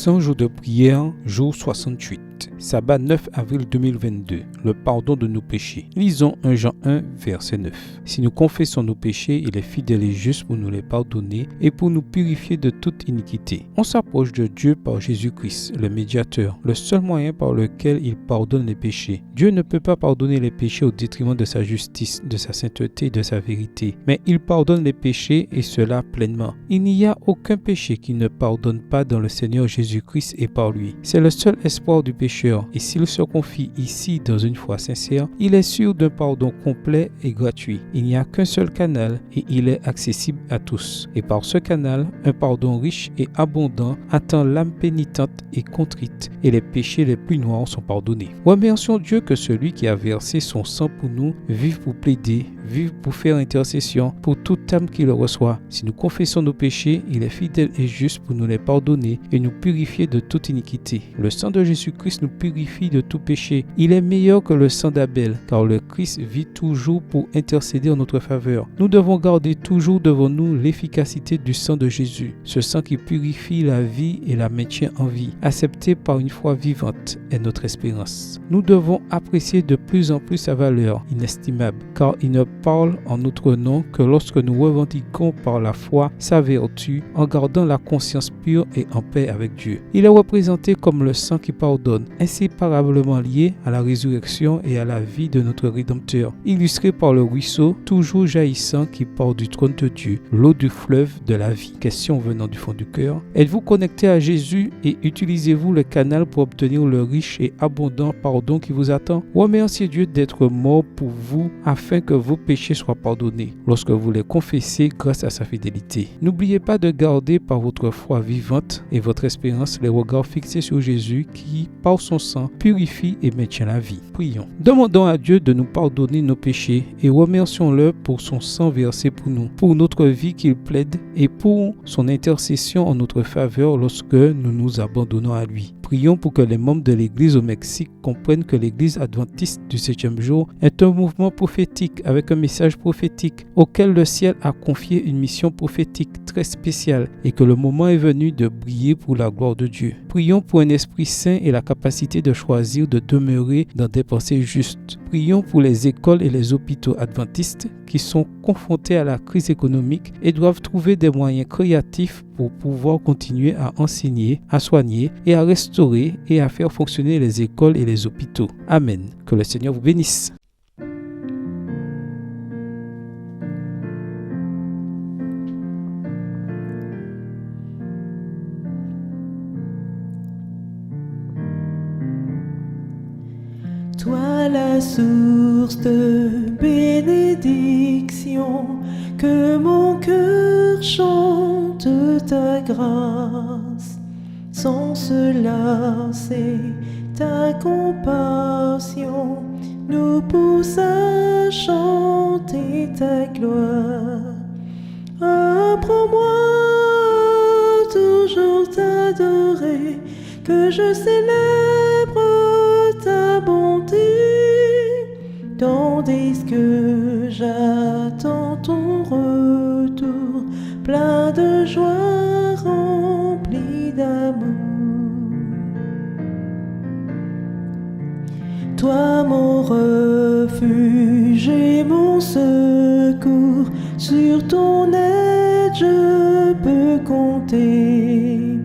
100 jours de prière, jour 68. Sabbat 9 avril 2022. Le pardon de nos péchés. Lisons 1 Jean 1, verset 9. Si nous confessons nos péchés, il est fidèle et juste pour nous les pardonner et pour nous purifier de toute iniquité. On s'approche de Dieu par Jésus-Christ, le médiateur, le seul moyen par lequel il pardonne les péchés. Dieu ne peut pas pardonner les péchés au détriment de sa justice, de sa sainteté et de sa vérité. Mais il pardonne les péchés et cela pleinement. Il n'y a aucun péché qu'il ne pardonne pas dans le Seigneur Jésus-Christ et par lui. C'est le seul espoir du pécheur. Et s'il se confie ici dans une foi sincère, il est sûr d'un pardon complet et gratuit. Il n'y a qu'un seul canal et il est accessible à tous. Et par ce canal, un pardon riche et abondant attend l'âme pénitente et contrite et les péchés les plus noirs sont pardonnés. Remercions Dieu que celui qui a versé son sang pour nous vive pour plaider, vive pour faire intercession pour toute âme qui le reçoit. Si nous confessons nos péchés, il est fidèle et juste pour nous les pardonner et nous purifier de toute iniquité. Le sang de Jésus-Christ nous purifie de tout péché. Il est meilleur que le sang d'Abel, car le Christ vit toujours pour intercéder en notre faveur. Nous devons garder toujours devant nous l'efficacité du sang de Jésus, ce sang qui purifie la vie et la maintient en vie, accepté par une foi vivante est notre espérance. Nous devons apprécier de plus en plus sa valeur inestimable, car il ne parle en notre nom que lorsque nous revendiquons par la foi sa vertu en gardant la conscience pure et en paix avec Dieu. Il est représenté comme le sang qui pardonne, inséparablement lié à la résurrection et à la vie de notre Rédempteur, illustré par le ruisseau toujours jaillissant qui part du trône de Dieu, l'eau du fleuve de la vie. Question venant du fond du cœur. Êtes-vous connecté à Jésus et utilisez-vous le canal pour obtenir le riche et abondant pardon qui vous attend? Remerciez Dieu d'être mort pour vous afin que vos péchés soient pardonnés lorsque vous les confessez grâce à sa fidélité. N'oubliez pas de garder par votre foi vivante et votre espérance les regards fixés sur Jésus qui, par son sang, purifie et maintient la vie. Prions. Demandons à Dieu de nous pardonner nos péchés et remercions-le pour son sang versé pour nous, pour notre vie qu'il plaide et pour son intercession en notre faveur lorsque nous nous abandonnons à lui. Prions pour que les membres de l'Église au Mexique comprennent que l'Église adventiste du 7e jour est un mouvement prophétique avec un message prophétique auquel le ciel a confié une mission prophétique très spéciale et que le moment est venu de briller pour la gloire de Dieu. Prions pour un esprit saint et la capacité de choisir de demeurer dans des pensées justes. Prions pour les écoles et les hôpitaux adventistes qui sont confrontés à la crise économique et doivent trouver des moyens créatifs pour pouvoir continuer à enseigner, à soigner et à restaurer et à faire fonctionner les écoles et les hôpitaux. Amen. Que le Seigneur vous bénisse. Toi la source de bénédiction, que mon cœur chante ta grâce. Sans cela, c'est ta compassion nous pousse à chanter ta gloire. Apprends-moi toujours t'adorer, que je célèbre ta bonté, tandis que j'attends ton retour, plein de joie, rempli d'amour. Toi mon refuge et mon secours, sur ton aide je peux compter.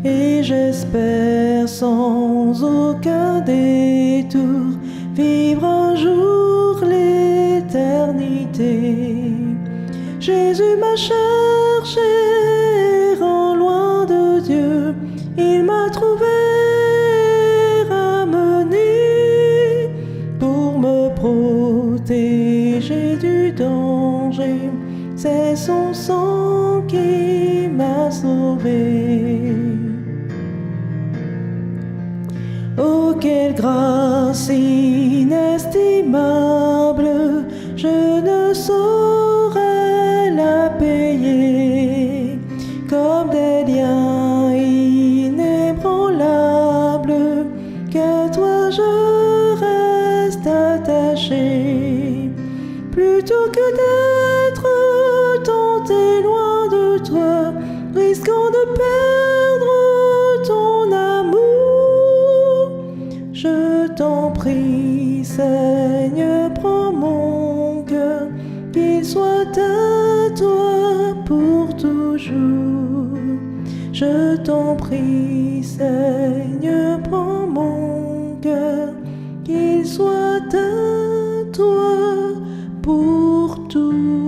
Et j'espère sans aucun détour vivre un jour l'éternité. Jésus m'a cherché, errant loin de Dieu, il m'a trouvé, ramené pour me protéger du danger. C'est son sang qui m'a sauvé. Oh, quelle grâce inestimable, je ne saurais la payer, comme des liens inébranlables, qu'à toi je reste attaché. Plutôt que d'être tenté loin de toi, risquant de perdre ton Seigneur, prends mon cœur, qu'il soit à toi pour toujours. Je t'en prie, Seigneur, prends mon cœur, qu'il soit à toi pour toujours.